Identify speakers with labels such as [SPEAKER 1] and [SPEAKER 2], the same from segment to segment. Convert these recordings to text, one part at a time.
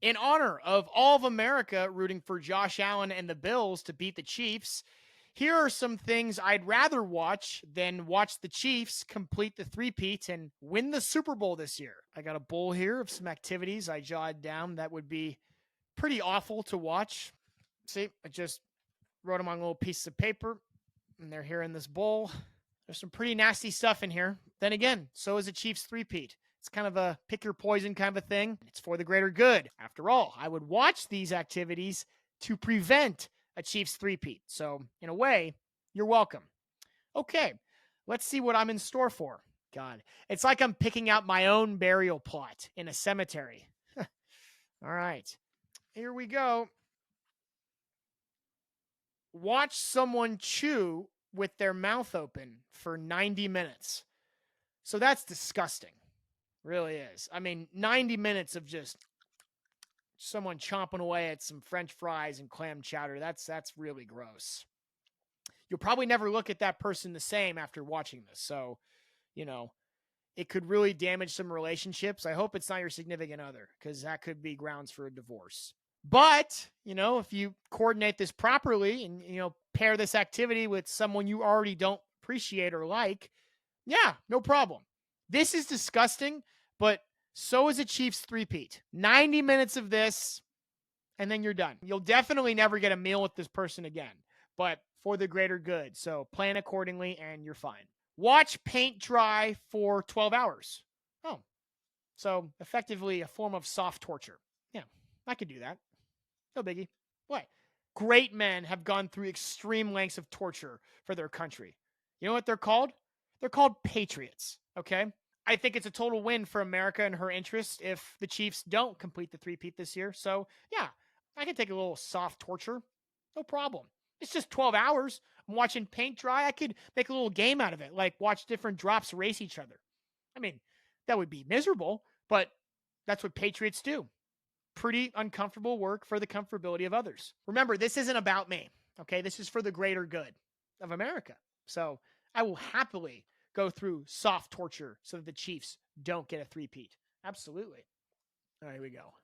[SPEAKER 1] In honor of all of America rooting for Josh Allen and the Bills to beat the Chiefs, here are some things I'd rather watch than watch the Chiefs complete the three-peat and win the Super Bowl this year. I got a bowl here of some activities I jotted down that would be pretty awful to watch. See, I just wrote them on little pieces of paper, and they're here in this bowl. There's some pretty nasty stuff in here. Then again, so is a Chiefs three-peat. It's kind of a pick your poison kind of a thing. It's for the greater good. After all, I would watch these activities to prevent a Chiefs three-peat. So, in a way, you're welcome. Okay, let's see what I'm in store for. God, it's like I'm picking out my own burial plot in a cemetery. All right, here we go. Watch someone chew with their mouth open for 90 minutes. So that's disgusting. Really is. I mean, 90 minutes of just someone chomping away at some French fries and clam chowder. That's really gross. You'll probably never look at that person the same after watching this. So, you know, it could really damage some relationships. I hope it's not your significant other, because that could be grounds for a divorce. But, if you coordinate this properly and, pair this activity with someone you already don't appreciate or like, yeah, no problem. This is disgusting, but so is a Chiefs three-peat. 90 minutes of this, and then you're done. You'll definitely never get a meal with this person again, but for the greater good. So plan accordingly, and you're fine. Watch paint dry for 12 hours. Oh, so effectively a form of soft torture. Yeah, I could do that. No biggie. What? Great men have gone through extreme lengths of torture for their country. You know what they're called? They're called patriots, okay? I think it's a total win for America and her interests if the Chiefs don't complete the three-peat this year. So, yeah, I can take a little soft torture. No problem. It's just 12 hours. I'm watching paint dry. I could make a little game out of it, like watch different drops race each other. I mean, that would be miserable, but that's what patriots do. Pretty uncomfortable work for the comfortability of others. Remember, this isn't about me, okay? This is for the greater good of America. So I will happily go through soft torture so that the Chiefs don't get a three-peat. Absolutely. All right, here we go.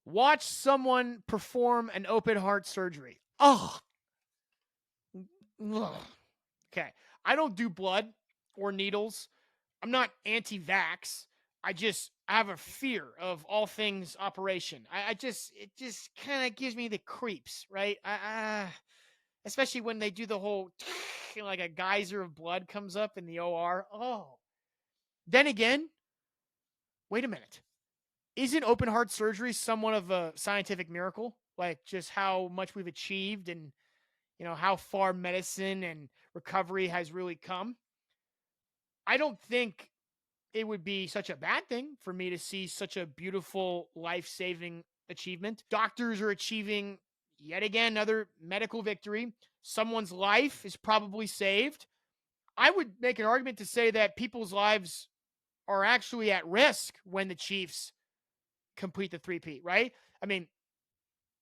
[SPEAKER 1] Watch someone perform an open heart surgery. Oh, okay. I don't do blood or needles. I'm not anti-vax. I have a fear of all things operation. It just kind of gives me the creeps, right? Especially when they do the whole, like a geyser of blood comes up in the OR. Oh, then again, wait a minute. Isn't open heart surgery somewhat of a scientific miracle? Like just how much we've achieved and, how far medicine and recovery has really come. I don't think it would be such a bad thing for me to see such a beautiful life-saving achievement. Doctors are achieving yet again another medical victory. Someone's life is probably saved. I would make an argument to say that people's lives are actually at risk when the Chiefs complete the three-peat, right? I mean,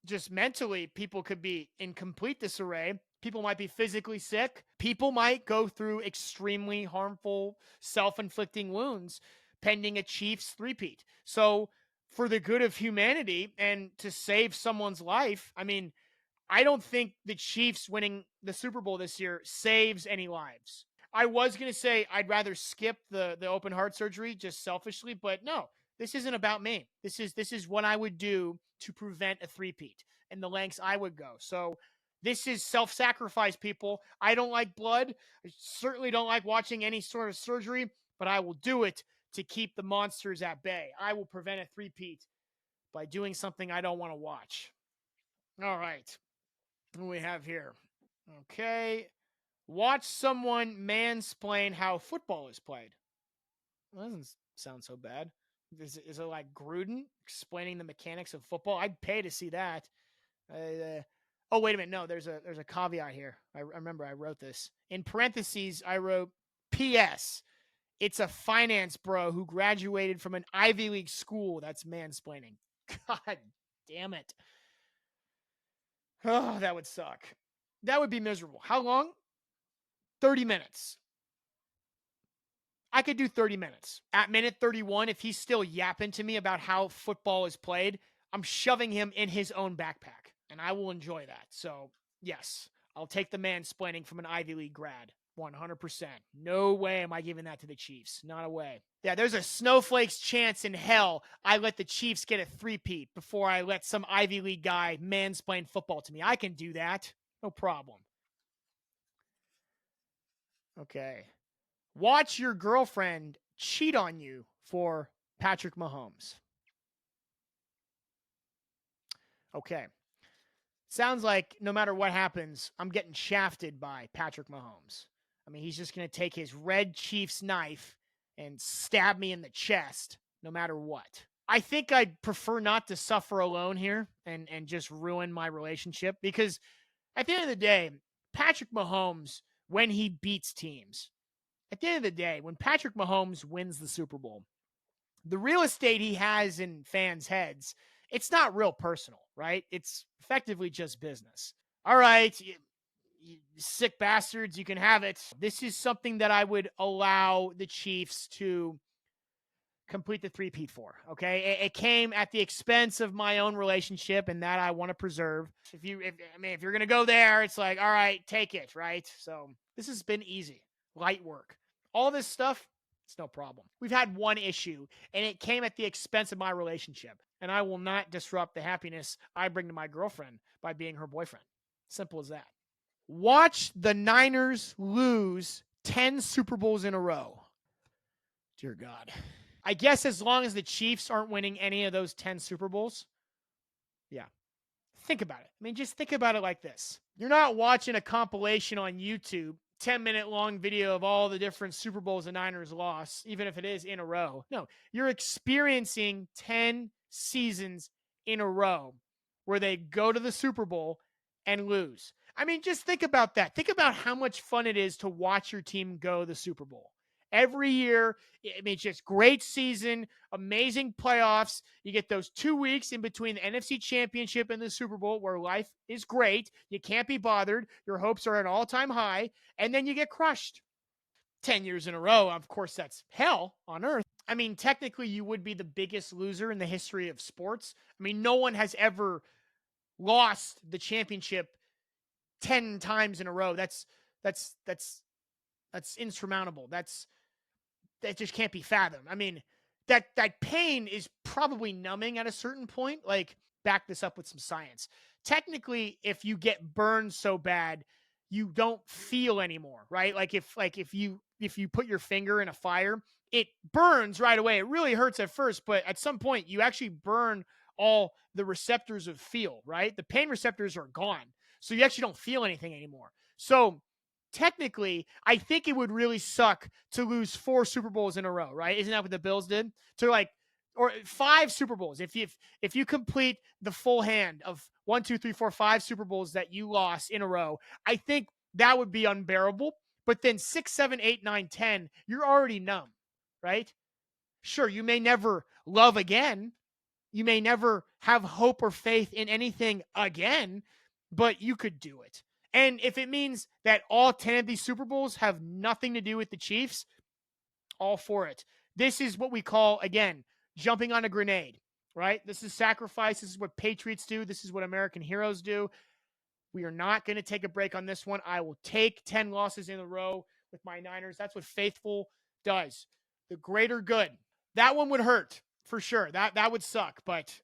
[SPEAKER 1] just mentally, people could be in complete disarray. People might be physically sick. People might go through extremely harmful, self-inflicting wounds pending a Chiefs three-peat. So, for the good of humanity and to save someone's life, I mean, I don't think the Chiefs winning the Super Bowl this year saves any lives. I was going to say I'd rather skip the open heart surgery just selfishly, but no, this isn't about me. This is what I would do to prevent a three-peat and the lengths I would go. So this is self-sacrifice, people. I don't like blood. I certainly don't like watching any sort of surgery, but I will do it to keep the monsters at bay. I will prevent a three-peat by doing something I don't want to watch. All right. What do we have here? Okay. Watch someone mansplain how football is played. Well, that doesn't sound so bad. Is it like Gruden explaining the mechanics of football? I'd pay to see that. Oh, wait a minute. No, there's a caveat here. I remember I wrote this. In parentheses, I wrote, P.S. It's a finance bro who graduated from an Ivy League school that's mansplaining. God damn it. Oh, that would suck. That would be miserable. How long? 30 minutes. I could do 30 minutes. At minute 31, if he's still yapping to me about how football is played, I'm shoving him in his own backpack, and I will enjoy that. So, yes, I'll take the mansplaining from an Ivy League grad. 100%. No way am I giving that to the Chiefs. Not a way. Yeah, there's a snowflake's chance in hell I let the Chiefs get a three-peat before I let some Ivy League guy mansplain football to me. I can do that. No problem. Okay. Watch your girlfriend cheat on you for Patrick Mahomes. Okay. Sounds like no matter what happens, I'm getting shafted by Patrick Mahomes. I mean, he's just going to take his red Chiefs knife and stab me in the chest no matter what. I think I'd prefer not to suffer alone here and just ruin my relationship because at the end of the day, Patrick Mahomes, when he beats teams, at the end of the day, when Patrick Mahomes wins the Super Bowl, the real estate he has in fans' heads, it's not real personal, right? It's effectively just business. All right, you sick bastards, you can have it. This is something that I would allow the Chiefs to complete the three-peat for. Okay, it came at the expense of my own relationship, and that I want to preserve. If you're gonna go there, it's like, all right, take it, right? So this has been easy, light work. All this stuff, it's no problem. We've had one issue, and it came at the expense of my relationship, and I will not disrupt the happiness I bring to my girlfriend by being her boyfriend. Simple as that. Watch the Niners lose 10 Super Bowls in a row. Dear God. I guess as long as the Chiefs aren't winning any of those 10 Super Bowls, yeah. Think about it. I mean, just think about it like this. You're not watching a compilation on YouTube, 10-minute long video of all the different Super Bowls the Niners lost, even if it is in a row. No, you're experiencing 10 seasons in a row where they go to the Super Bowl and lose. I mean, just think about that. Think about how much fun it is to watch your team go to the Super Bowl. Every year, I mean, it's just great season, amazing playoffs. You get those 2 weeks in between the NFC Championship and the Super Bowl where life is great. You can't be bothered. Your hopes are at an all-time high, and then you get crushed. 10 years in a row, of course, that's hell on earth. I mean, technically, you would be the biggest loser in the history of sports. I mean, no one has ever lost the championship 10 times in a row. That's insurmountable. That just can't be fathomed. I mean, that pain is probably numbing at a certain point. Like, back this up with some science. Technically, if you get burned so bad, you don't feel anymore, right? Like if you put your finger in a fire, it burns right away. It really hurts at first, but at some point you actually burn all the receptors of feel, right? The pain receptors are gone. So you actually don't feel anything anymore. So technically, I think it would really suck to lose 4 Super Bowls in a row, right? Isn't that what the Bills did? Or 5 Super Bowls. If you complete the full hand of 1, 2, 3, 4, 5 Super Bowls that you lost in a row, I think that would be unbearable. But then 6, 7, 8, 9, 10, you're already numb, right? Sure, you may never love again. You may never have hope or faith in anything again, but you could do it. And if it means that all 10 of these Super Bowls have nothing to do with the Chiefs, all for it. This is what we call, again, jumping on a grenade, right? This is sacrifice. This is what patriots do. This is what American heroes do. We are not going to take a break on this one. I will take 10 losses in a row with my Niners. That's what faithful does. The greater good. That one would hurt for sure. That would suck, but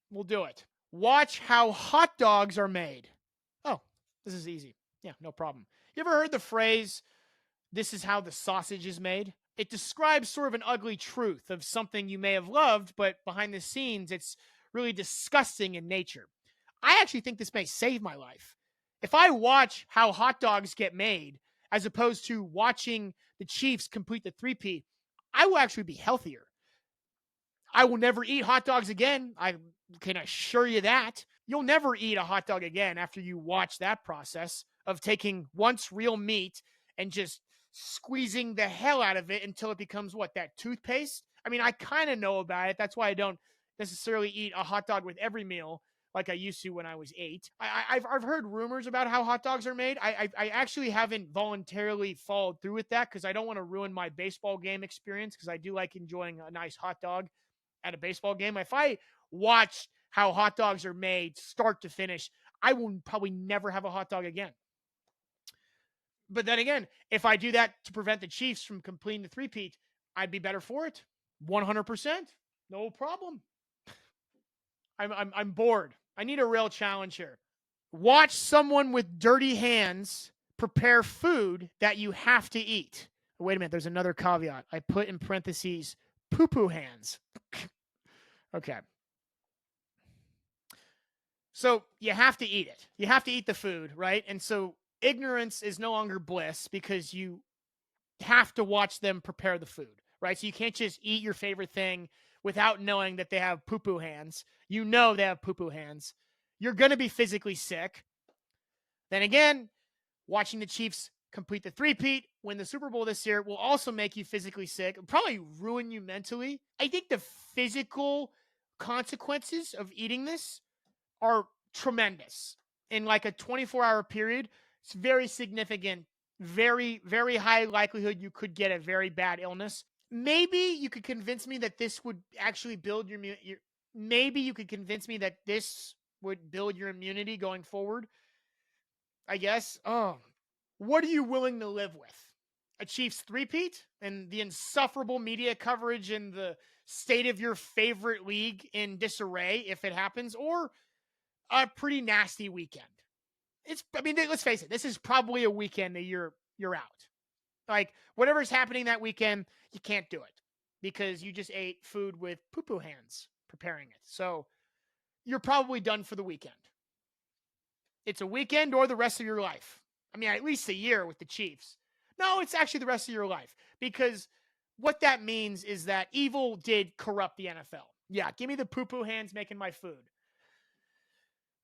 [SPEAKER 1] we'll do it. Watch how hot dogs are made. Oh, this is easy. Yeah, no problem. You ever heard the phrase, "This is how the sausage is made"? It describes sort of an ugly truth of something you may have loved, but behind the scenes, it's really disgusting in nature. I actually think this may save my life. If I watch how hot dogs get made, as opposed to watching the Chiefs complete the three-peat, I will actually be healthier. I will never eat hot dogs again. I can assure you that. You'll never eat a hot dog again after you watch that process of taking once real meat and just squeezing the hell out of it until it becomes what, that toothpaste? I mean, I kind of know about it. That's why I don't necessarily eat a hot dog with every meal. like I used to when I was 8. I've heard rumors about how hot dogs are made. I actually haven't voluntarily followed through with that because I don't want to ruin my baseball game experience because I do like enjoying a nice hot dog at a baseball game. If I watch how hot dogs are made start to finish, I will probably never have a hot dog again. But then again, if I do that to prevent the Chiefs from completing the three-peat, I'd be better for it. 100%. No problem. I'm bored. I need a real challenge here. Watch someone with dirty hands prepare food that you have to eat. Wait a minute, there's another caveat. I put in parentheses poo-poo hands. Okay. So you have to eat it. You have to eat the food, right? And so ignorance is no longer bliss because you have to watch them prepare the food, right? So you can't just eat your favorite thing without knowing that they have poo-poo hands. You know they have poo-poo hands. You're going to be physically sick. Then again, watching the Chiefs complete the three-peat, win the Super Bowl this year, will also make you physically sick. It'll probably ruin you mentally. I think the physical consequences of eating this are tremendous. In like a 24-hour period, it's very significant. Very, very high likelihood you could get a very bad illness. Maybe you could convince me that this would actually build your maybe you could convince me that this would build your immunity going forward. I guess. Oh, what are you willing to live with? A Chiefs three-peat and the insufferable media coverage and the state of your favorite league in disarray if it happens, or a pretty nasty weekend? Let's face it, this is probably a weekend that you're out. Like, whatever's happening that weekend, you can't do it because you just ate food with poo-poo hands preparing it. So you're probably done for the weekend. It's a weekend or the rest of your life. I mean, at least a year with the Chiefs. No, it's actually the rest of your life because what that means is that evil did corrupt the NFL. Yeah, give me the poo-poo hands making my food.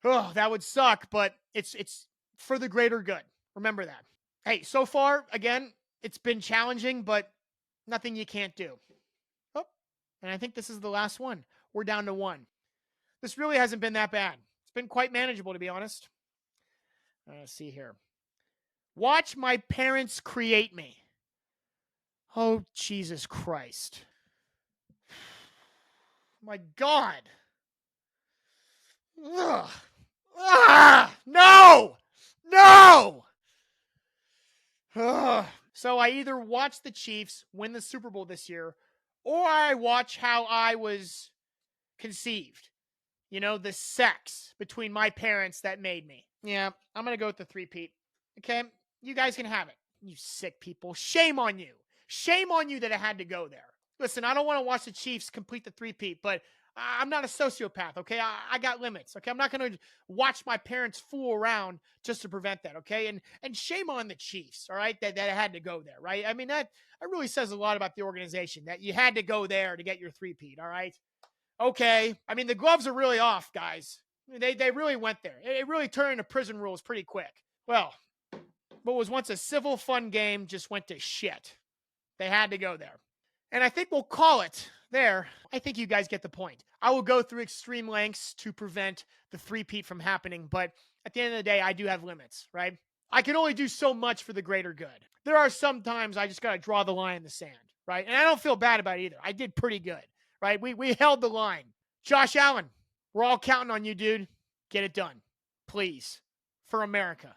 [SPEAKER 1] Oh, that would suck, but it's for the greater good. Remember that. Hey, so far, again, it's been challenging, but nothing you can't do. Oh, and I think this is the last one. We're down to one. This really hasn't been that bad. It's been quite manageable, to be honest. Let's see here. Watch my parents create me. Oh, Jesus Christ. My God. Ugh. Ah, no! No! Ugh. So I either watch the Chiefs win the Super Bowl this year, or I watch how I was conceived. You know, the sex between my parents that made me. Yeah, I'm going to go with the three-peat. Okay? You guys can have it. You sick people. Shame on you. Shame on you that I had to go there. Listen, I don't want to watch the Chiefs complete the three-peat, but I'm not a sociopath, okay? I got limits, okay? I'm not going to watch my parents fool around just to prevent that, okay? And shame on the Chiefs, all right, that had to go there, right? I mean, that really says a lot about the organization, that you had to go there to get your three-peat, all right? Okay. I mean, the gloves are really off, guys. They really went there. It really turned into prison rules pretty quick. Well, what was once a civil, fun game just went to shit. They had to go there. And I think we'll call it there. I think you guys get the point. I will go through extreme lengths to prevent the three-peat from happening, but at the end of the day, I do have limits, right? I can only do so much for the greater good. There are some times I just got to draw the line in the sand, right? And I don't feel bad about it either. I did pretty good, right? We held the line. Josh Allen, we're all counting on you, dude. Get it done. Please. For America.